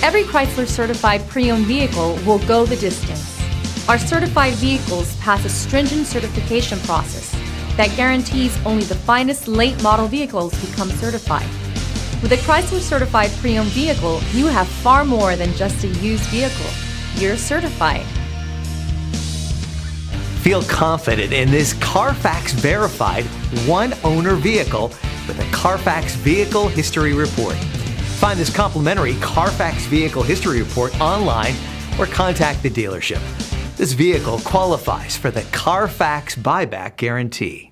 Every Chrysler certified pre-owned vehicle will go the distance. Our certified vehicles pass a stringent certification process that guarantees only the finest late model vehicles become certified. With a Chrysler certified pre-owned vehicle, you have far more than just a used vehicle. You're certified. Feel confident in this CARFAX verified one-owner vehicle with a CARFAX Vehicle History Report. Find this complimentary CARFAX Vehicle History Report online or contact the dealership. This vehicle qualifies for the CARFAX buyback guarantee.